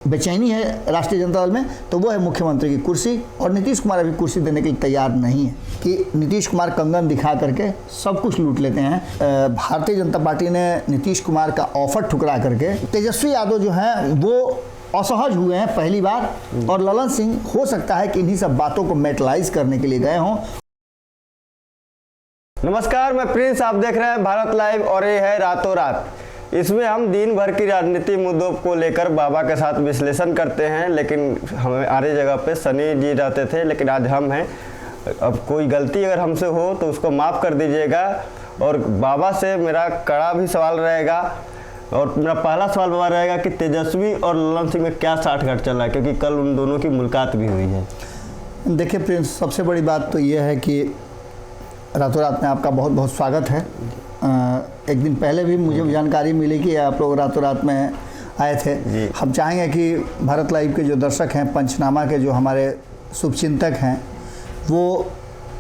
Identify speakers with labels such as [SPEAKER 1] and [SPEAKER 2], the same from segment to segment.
[SPEAKER 1] बेचैनी है राष्ट्रीय जनता दल में, तो वो है मुख्यमंत्री की कुर्सी। और नीतीश कुमार अभी कुर्सी देने के लिए तैयार नहीं है कि नीतीश कुमार कंगन दिखा करके सब कुछ लूट लेते हैं। भारतीय जनता पार्टी ने नीतीश कुमार का ऑफर ठुकरा करके तेजस्वी यादव जो हैं वो असहज हुए हैं पहली बार, और ललन सिंह हो सकता है कि इन्हीं सब बातों को मेटलाइज करने के लिए गए हों।
[SPEAKER 2] नमस्कार, मैं प्रिंस, आप देख रहे हैं भारत लाइव और ये है रातों रात। इसमें हम दिन भर की राजनीति मुद्दों को लेकर बाबा के साथ विश्लेषण करते हैं, लेकिन हमें आरे जगह पे सनी जी रहते थे, लेकिन आज हम हैं। अब कोई गलती अगर हमसे हो तो उसको माफ़ कर दीजिएगा। और बाबा से मेरा कड़ा भी सवाल रहेगा, और मेरा पहला सवाल बाबा रहेगा कि तेजस्वी और ललन सिंह में क्या साठगांठ चल रहा है, क्योंकि कल उन दोनों की मुलाकात भी हुई है।
[SPEAKER 1] देखिए प्रिंस, सबसे बड़ी बात तो ये है कि रातों रात में आपका बहुत बहुत स्वागत है। एक दिन पहले भी मुझे जानकारी मिली कि आप लोग रातों रात में आए थे। हम चाहेंगे कि भारत लाइव के जो दर्शक हैं, पंचनामा के जो हमारे शुभचिंतक हैं, वो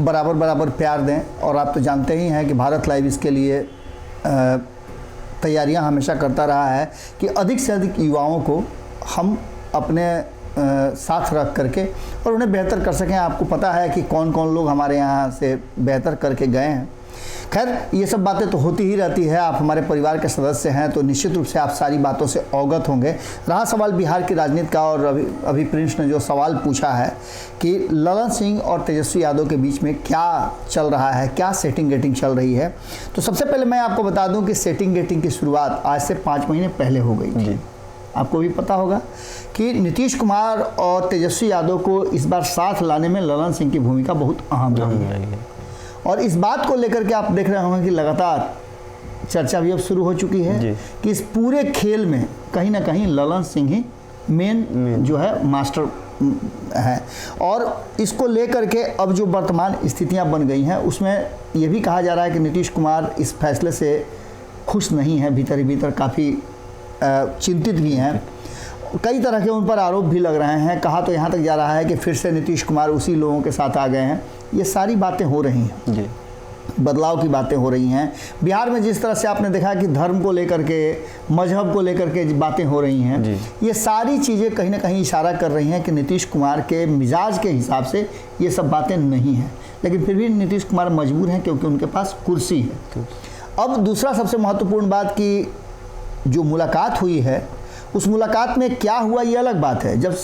[SPEAKER 1] बराबर प्यार दें। और आप तो जानते ही हैं कि भारत लाइव इसके लिए तैयारियां हमेशा करता रहा है कि अधिक से अधिक युवाओं को हम अपने साथ रख करके और उन्हें बेहतर कर सकें। आपको पता है कि कौन कौन लोग हमारे यहाँ से बेहतर करके गए हैं। खैर, ये सब बातें तो होती ही रहती है। आप हमारे परिवार के सदस्य हैं तो निश्चित रूप से आप सारी बातों से अवगत होंगे। रहा सवाल बिहार की राजनीति का, और अभी प्रिंस ने जो सवाल पूछा है कि ललन सिंह और तेजस्वी यादव के बीच में क्या चल रहा है, क्या सेटिंग गेटिंग चल रही है, तो सबसे पहले मैं आपको बता दूं कि सेटिंग गेटिंग की शुरुआत आज से 5 महीने पहले हो गई थी। आपको भी पता होगा कि नीतीश कुमार और तेजस्वी यादव को इस बार साथ लाने में ललन सिंह की भूमिका बहुत अहम रही है। और इस बात को लेकर के आप देख रहे होंगे कि लगातार चर्चा भी अब शुरू हो चुकी है कि इस पूरे खेल में कहीं ना कहीं ललन सिंह ही मेन जो है मास्टर है। और इसको लेकर के अब जो वर्तमान स्थितियां बन गई हैं उसमें यह भी कहा जा रहा है कि नीतीश कुमार इस फैसले से खुश नहीं है, भीतर ही भीतर काफ़ी चिंतित भी हैं। कई तरह के उन पर आरोप भी लग रहे हैं। कहा तो यहाँ तक जा रहा है कि फिर से नीतीश कुमार उसी लोगों के साथ आ गए हैं। ये सारी बातें हो रही हैं जी, बदलाव की बातें हो रही हैं। बिहार में जिस तरह से आपने देखा कि धर्म को लेकर के, मजहब को लेकर के बातें हो रही हैं, ये सारी चीज़ें कहीं ना कहीं इशारा कर रही हैं कि नीतीश कुमार के मिजाज के हिसाब से ये सब बातें नहीं हैं। लेकिन फिर भी नीतीश कुमार मजबूर हैं क्योंकि उनके पास कुर्सी है। अब दूसरा सबसे महत्वपूर्ण बात कि जो मुलाकात हुई है, उस मुलाकात में क्या हुआ ये अलग बात है। जब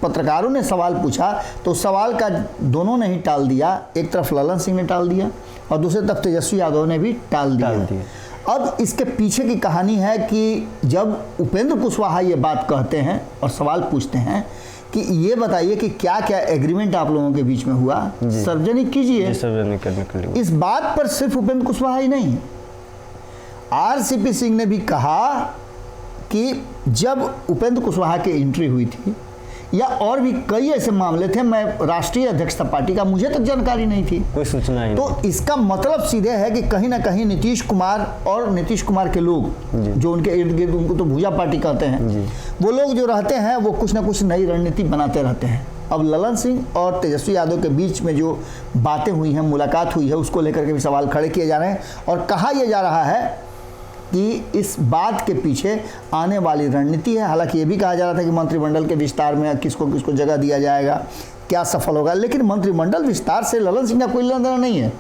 [SPEAKER 1] पत्रकारों ने सवाल पूछा तो सवाल का दोनों ने ही टाल दिया। एक तरफ ललन सिंह ने टाल दिया और दूसरी तरफ तेजस्वी यादव ने भी टाल दिया। अब इसके पीछे की कहानी है कि जब उपेंद्र कुशवाहा ये बात कहते हैं और सवाल पूछते हैं कि ये बताइए कि क्या क्या एग्रीमेंट आप लोगों के बीच में हुआ, सार्वजनिक कीजिए। इस बात पर सिर्फ उपेंद्र कुशवाहा ही नहीं, आरसीपी सिंह ने भी कहा कि जब उपेंद्र कुशवाहा की एंट्री हुई थी या और भी कई ऐसे मामले थे, मैं राष्ट्रीय अध्यक्ष था पार्टी का, मुझे तक जानकारी नहीं थी,
[SPEAKER 2] कोई सूचना ही नहीं।
[SPEAKER 1] तो इसका मतलब सीधे है कि कहीं ना कहीं नीतीश कुमार और नीतीश कुमार के लोग जो उनके इर्द गिर्द, उनको तो भूजा पार्टी कहते हैं, वो लोग जो रहते हैं वो कुछ ना कुछ नई रणनीति बनाते रहते हैं। अब ललन सिंह और तेजस्वी यादव के बीच में जो बातें हुई हैं, मुलाकात हुई है, उसको लेकर के भी सवाल खड़े किए जा रहे हैं। और कहा यह जा रहा है कि इस बात के पीछे आने वाली रणनीति है। हालांकि ये भी कहा जा रहा था कि मंत्रिमंडल के विस्तार में किसको किसको जगह दिया जाएगा, क्या सफल होगा, लेकिन मंत्रिमंडल विस्तार से ललन सिंह का कोई लेना देना नहीं है।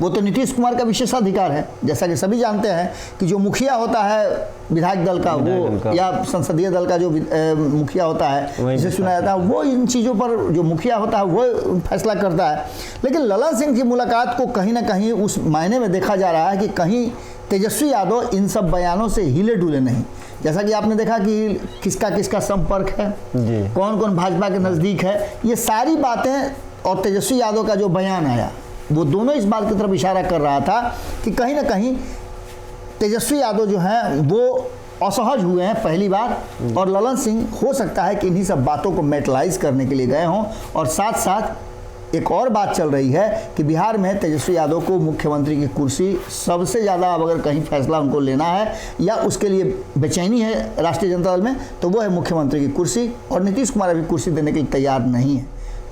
[SPEAKER 1] वो तो नीतीश कुमार का विशेषाधिकार है। जैसा कि सभी जानते हैं कि जो मुखिया होता है विधायक दल का, वो या संसदीय दल का जो मुखिया होता है, जिसे चुना जाता है, वो इन चीज़ों पर जो मुखिया होता है वो फैसला करता है। लेकिन ललन सिंह की मुलाकात को कहीं ना कहीं उस मायने में देखा जा रहा है कि कहीं तेजस्वी यादव इन सब बयानों से हिले डुले नहीं। जैसा कि आपने देखा कि किसका किसका संपर्क है, कौन कौन भाजपा के नज़दीक है, ये सारी बातें, और तेजस्वी यादव का जो बयान आया वो दोनों इस बात की तरफ इशारा कर रहा था कि कहीं ना कहीं तेजस्वी यादव जो हैं वो असहज हुए हैं पहली बार, और ललन सिंह हो सकता है कि इन्हीं सब बातों को मेटलाइज करने के लिए गए हों। और साथ साथ एक और बात चल रही है कि बिहार में तेजस्वी यादव को मुख्यमंत्री की कुर्सी सबसे ज़्यादा, अब अगर कहीं फैसला उनको लेना है या उसके लिए बेचैनी है राष्ट्रीय जनता दल में, तो वो है मुख्यमंत्री की कुर्सी। और नीतीश कुमार अभी कुर्सी देने के लिए तैयार नहीं है।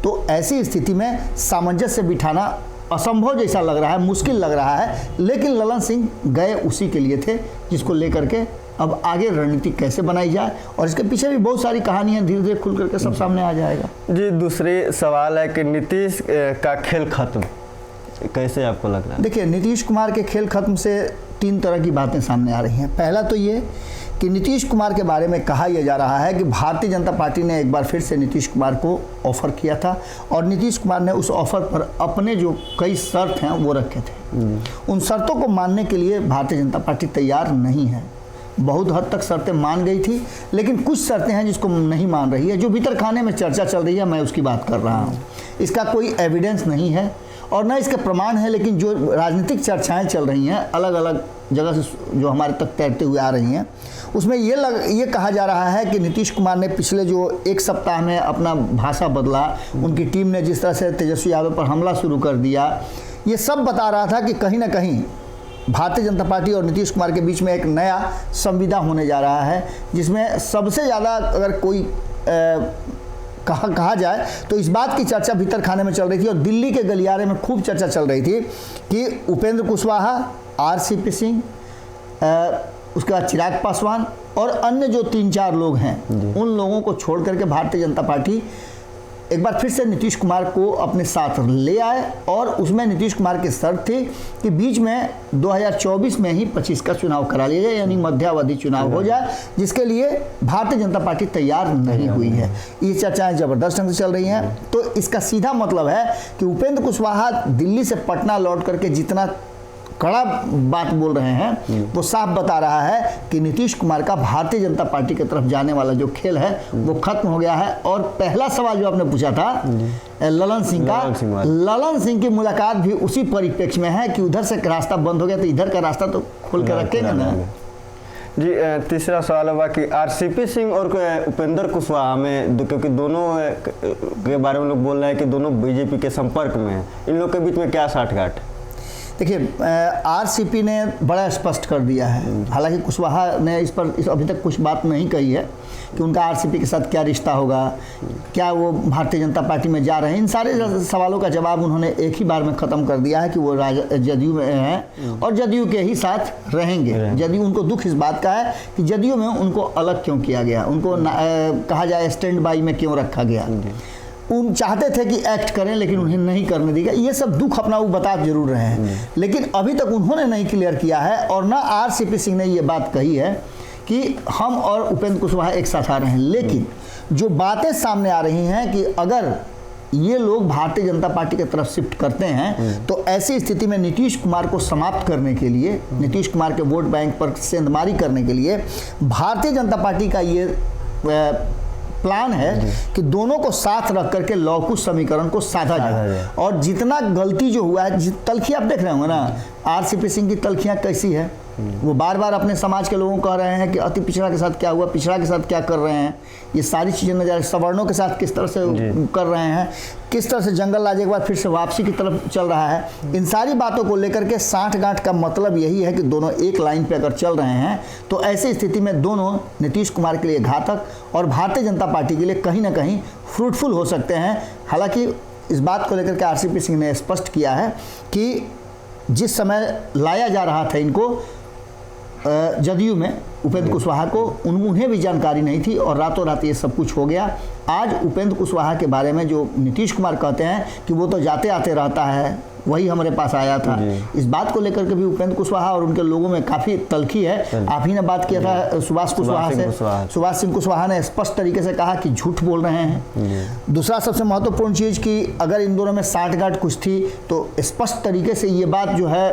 [SPEAKER 1] तो ऐसी स्थिति में सामंजस्य बिठाना असंभव जैसा लग रहा है, मुश्किल लग रहा है। लेकिन ललन सिंह गए उसी के लिए थे जिसको लेकर के अब आगे रणनीति कैसे बनाई जाए, और इसके पीछे भी बहुत सारी कहानियां धीरे धीरे खुल करके सब सामने आ जाएगा।
[SPEAKER 2] जी, दूसरी सवाल है कि नीतीश का खेल खत्म कैसे आपको लग रहा है?
[SPEAKER 1] देखिए, नीतीश कुमार के खेल खत्म से 3 तरह की बातें सामने आ रही हैं। पहला तो ये कि नीतीश कुमार के बारे में कहा यह जा रहा है कि भारतीय जनता पार्टी ने एक बार फिर से नीतीश कुमार को ऑफर किया था और नीतीश कुमार ने उस ऑफर पर अपने जो कई शर्त हैं वो रखे थे। उन शर्तों को मानने के लिए भारतीय जनता पार्टी तैयार नहीं है। बहुत हद तक शर्तें मान गई थी, लेकिन कुछ शर्तें हैं जिसको नहीं मान रही है। जो भीतर खाने में चर्चा चल रही है, मैं उसकी बात कर रहा हूँ। इसका कोई एविडेंस नहीं है और न इसके प्रमाण है, लेकिन जो राजनीतिक चर्चाएं चल रही हैं अलग अलग जगह से जो हमारे तक तैरते हुए आ रही हैं, उसमें ये कहा जा रहा है कि नीतीश कुमार ने पिछले जो 1 सप्ताह में अपना भाषा बदला, उनकी टीम ने जिस तरह से तेजस्वी यादव पर हमला शुरू कर दिया, ये सब बता रहा था कि कहीं ना कहीं भारतीय जनता पार्टी और नीतीश कुमार के बीच में एक नया संविदा होने जा रहा है, जिसमें सबसे ज़्यादा अगर कोई कहा जाए तो इस बात की चर्चा भीतर खाने में चल रही थी और दिल्ली के गलियारे में खूब चर्चा चल रही थी कि उपेंद्र कुशवाहा, आरसीपी सिंह, उसके बाद चिराग पासवान और अन्य जो 3-4 लोग हैं, उन लोगों को छोड़ करके भारतीय जनता पार्टी एक बार फिर से नीतीश कुमार को अपने साथ ले आए। और उसमें नीतीश कुमार की शर्त थी कि बीच में 2024 में ही 25 का चुनाव करा लिया जाए, यानी मध्यावधि चुनाव हो जाए, जिसके लिए भारतीय जनता पार्टी तैयार नहीं हुई है। ये चर्चाएं जबरदस्त ढंग से चल रही हैं। तो इसका सीधा मतलब है कि उपेंद्र कुशवाहा दिल्ली से पटना लौट करके जितना कड़ा बात बोल रहे हैं, वो साफ बता रहा है कि नीतीश कुमार का भारतीय जनता पार्टी की तरफ जाने वाला जो खेल है वो खत्म हो गया है। और पहला सवाल जो आपने पूछा था ललन सिंह का, ललन सिंह की मुलाकात भी उसी परिप्रेक्ष्य में है कि उधर से रास्ता बंद हो गया तो इधर का रास्ता तो खोल के रखेंगे ना।
[SPEAKER 2] जी, तीसरा सवाल हुआ कि आरसीपी सिंह और उपेंद्र कुशवाहा में, क्योंकि दोनों के बारे में लोग बोल रहे हैं कि दोनों बीजेपी के संपर्क में हैं, इन लोग के बीच में क्या साठगांठ?
[SPEAKER 1] देखिए, आरसीपी ने बड़ा स्पष्ट कर दिया है। हालांकि कुशवाहा ने इस पर अभी तक कुछ बात नहीं कही है कि उनका आरसीपी के साथ क्या रिश्ता होगा, क्या वो भारतीय जनता पार्टी में जा रहे हैं। इन सारे सवालों का जवाब उन्होंने एक ही बार में ख़त्म कर दिया है कि वो जदयू में हैं और जदयू के ही साथ रहेंगे। जदयू, उनको दुख इस बात का है कि जदयू में उनको अलग क्यों किया गया, उनको कहा जाए स्टैंड बाई में क्यों रखा गया। उन चाहते थे कि एक्ट करें लेकिन उन्हें नहीं करने दिया। ये सब दुख अपना वो बता जरूर रहे हैं, लेकिन अभी तक उन्होंने नहीं क्लियर किया है। और ना आरसीपी सिंह ने ये बात कही है कि हम और उपेंद्र कुशवाहा एक साथ आ रहे हैं। लेकिन जो बातें सामने आ रही हैं कि अगर ये लोग भारतीय जनता पार्टी की तरफ शिफ्ट करते हैं तो ऐसी स्थिति में नीतीश कुमार को समाप्त करने के लिए, नीतीश कुमार के वोट बैंक पर सेंधमारी करने के लिए भारतीय जनता पार्टी का ये प्लान है कि दोनों को साथ रख करके लौकुश समीकरण को साधा जाए। और जितना गलती जो हुआ है, तलखी आप देख रहे होंगे ना, आरसीपी सिंह की तलखियां कैसी है। वो बार बार अपने समाज के लोगों को कह रहे हैं कि अति पिछड़ा के साथ क्या हुआ, पिछड़ा के साथ क्या कर रहे हैं, ये सारी चीज़ें नजर आ रही। सवर्णों के साथ किस तरह से कर रहे हैं, किस तरह से जंगल राज एक बार फिर से वापसी की तरफ चल रहा है। इन सारी बातों को लेकर के साठगांठ का मतलब यही है कि दोनों एक लाइन पे अगर चल रहे हैं तो ऐसी स्थिति में दोनों नीतीश कुमार के लिए घातक और भारतीय जनता पार्टी के लिए कहीं ना कहीं फ्रूटफुल हो सकते हैं। हालांकि इस बात को लेकर के आरसीपी सिंह ने स्पष्ट किया है कि जिस समय लाया जा रहा था इनको जदयू में, उपेंद्र कुशवाहा को, उन्हें भी जानकारी नहीं थी और रातों रात ये सब कुछ हो गया। आज उपेंद्र कुशवाहा के बारे में जो नीतीश कुमार कहते हैं कि वो तो जाते आते रहता है, वही हमारे पास आया था, इस बात को लेकर के भी उपेंद्र कुशवाहा और उनके लोगों में काफ़ी तलखी है। आप ही ने बात किया था सुभाष कुशवाहा से, सुभाष सिंह कुशवाहा ने स्पष्ट तरीके से कहा कि झूठ बोल रहे हैं। दूसरा सबसे महत्वपूर्ण चीज़ कि अगर इन दोनों में साठगांठ कुछ थी तो स्पष्ट तरीके से ये बात जो है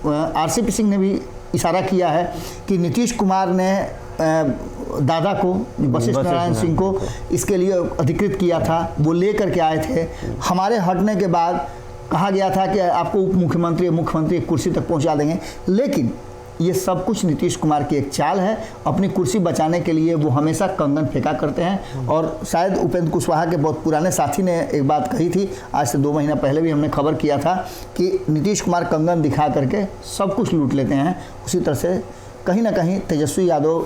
[SPEAKER 1] आरसीपी सिंह ने भी इशारा किया है कि नीतीश कुमार ने दादा को, वशिष्ठ नारायण सिंह को इसके लिए अधिकृत किया था, वो ले करके आए थे। हमारे हटने के बाद कहा गया था कि आपको उप मुख्यमंत्री, मुख्यमंत्री कुर्सी तक पहुंचा देंगे। लेकिन ये सब कुछ नीतीश कुमार की एक चाल है। अपनी कुर्सी बचाने के लिए वो हमेशा कंगन फेंका करते हैं। और शायद उपेंद्र कुशवाहा के बहुत पुराने साथी ने एक बात कही थी, आज से 2 महीना पहले भी हमने खबर किया था कि नीतीश कुमार कंगन दिखा करके सब कुछ लूट लेते हैं। उसी तरह से कहीं ना कहीं तेजस्वी यादव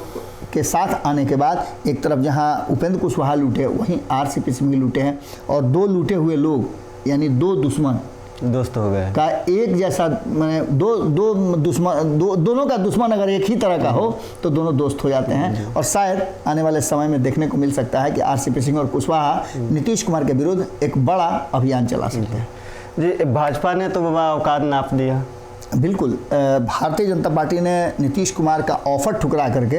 [SPEAKER 1] के साथ आने के बाद एक तरफ जहां उपेंद्र कुशवाहा लूटे, वहीं आरसीपी सिंह भी लूटे हैं। और 2 लूटे हुए लोग यानी 2 दुश्मन
[SPEAKER 2] दोस्त हो गए
[SPEAKER 1] का एक जैसा, मैंने दोनों का दुश्मन अगर एक ही तरह का हो तो दोनों दोस्त हो जाते हैं। और शायद आने वाले समय में देखने को मिल सकता है कि आरसीपी सिंह और कुशवाहा नीतीश कुमार के विरुद्ध एक बड़ा अभियान चला सकते हैं।
[SPEAKER 2] जी, भाजपा ने तो बाबा औकात नाप दिया।
[SPEAKER 1] बिल्कुल, भारतीय जनता पार्टी ने नीतीश कुमार का ऑफर ठुकरा करके,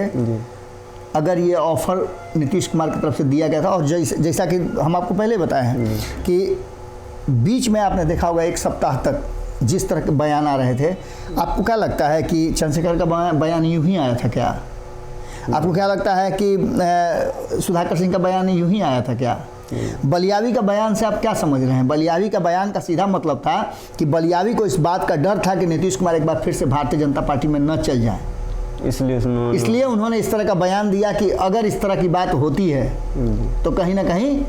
[SPEAKER 1] अगर ये ऑफर नीतीश कुमार की तरफ से दिया गया था, और जैसा कि हम आपको पहले बताए हैं कि बीच में आपने देखा होगा एक सप्ताह तक जिस तरह के बयान आ रहे थे, आपको क्या लगता है कि चंद्रशेखर का बयान यूं ही आया था क्या? आपको क्या लगता है कि सुधाकर सिंह का बयान यूं ही आया था क्या? बलियावी का बयान से आप क्या समझ रहे हैं? बलियावी का बयान का सीधा मतलब था कि बलियावी को इस बात का डर था कि नीतीश कुमार एक बार फिर से भारतीय जनता पार्टी में न चल जाए, इसलिए उन्होंने इस तरह का बयान दिया कि अगर इस तरह की बात होती है तो कहीं ना कहीं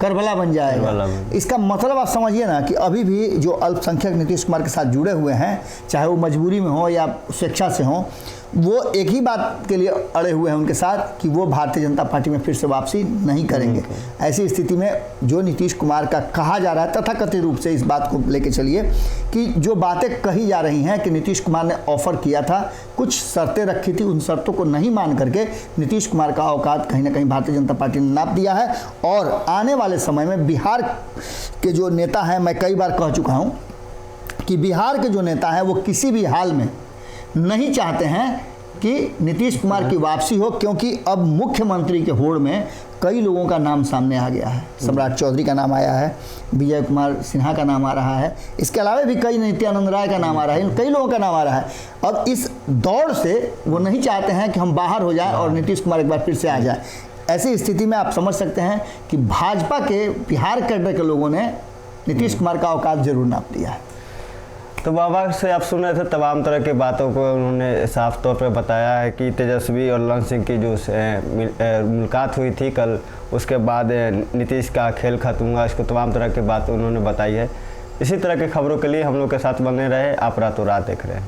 [SPEAKER 1] करबला बन जाएगा। इसका मतलब आप समझिए ना कि अभी भी जो अल्पसंख्यक नीतीश कुमार के साथ जुड़े हुए हैं, चाहे वो मजबूरी में हो या स्वेच्छा से हो, वो एक ही बात के लिए अड़े हुए हैं उनके साथ कि वो भारतीय जनता पार्टी में फिर से वापसी नहीं करेंगे। ऐसी स्थिति में जो नीतीश कुमार का कहा जा रहा है, तथाकथित रूप से इस बात को लेके चलिए कि जो बातें कही जा रही हैं कि नीतीश कुमार ने ऑफर किया था, कुछ शर्तें रखी थी, उन शर्तों को नहीं मान करके नीतीश कुमार का औकात कहीं ना कहीं भारतीय जनता पार्टी ने नाप दिया है। और आने वाले समय में बिहार के जो नेता हैं, मैं कई बार कह चुका हूँ कि बिहार के जो नेता हैं वो किसी भी हाल में नहीं चाहते हैं कि नीतीश कुमार की वापसी हो, क्योंकि अब मुख्यमंत्री के होड़ में कई लोगों का नाम सामने आ गया है। सम्राट चौधरी का नाम आया है, विजय कुमार सिन्हा का नाम आ रहा है, इसके अलावा भी कई, नित्यानंद राय का नाम आ रहा है, कई लोगों का नाम आ रहा है। अब इस दौड़ से वो नहीं चाहते हैं कि हम बाहर हो जाएं और नीतीश कुमार एक बार फिर से आ जाए। ऐसी स्थिति में आप समझ सकते हैं कि भाजपा के बिहार कैडर के लोगों ने नीतीश कुमार का औकात जरूर नाप दिया है।
[SPEAKER 2] तो बाबा से आप सुन रहे थे तमाम तरह की बातों को, उन्होंने साफ तौर पर बताया है कि तेजस्वी और लन सिंह की जो मुलाकात हुई थी कल, उसके बाद नीतीश का खेल खत्म हुआ, इसको तमाम तरह की बातें उन्होंने बताई है। इसी तरह की खबरों के लिए हम लोग के साथ बने रहे। आप रातों रात देख रहे हैं।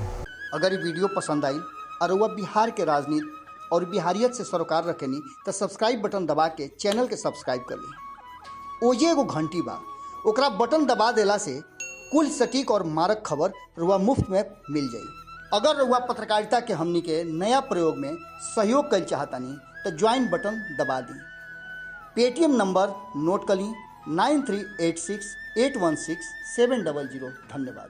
[SPEAKER 1] अगर ये वीडियो पसंद आई और वह बिहार के राजनीति और बिहारियत से सरोकार रखेनी तो सब्सक्राइब बटन दबा के चैनल के सब्सक्राइब कर ली। ओजे एगो घंटी बा, ओकरा बटन दबा देला से कुल सटीक और मारक खबर रुआ मुफ्त में मिल जाई। अगर रुआ पत्रकारिता के हमनी के नया प्रयोग में सहयोग कर चाहतानी तो ज्वाइन बटन दबा दी। पेटीएम नंबर नोट कर ली 9386816700। धन्यवाद।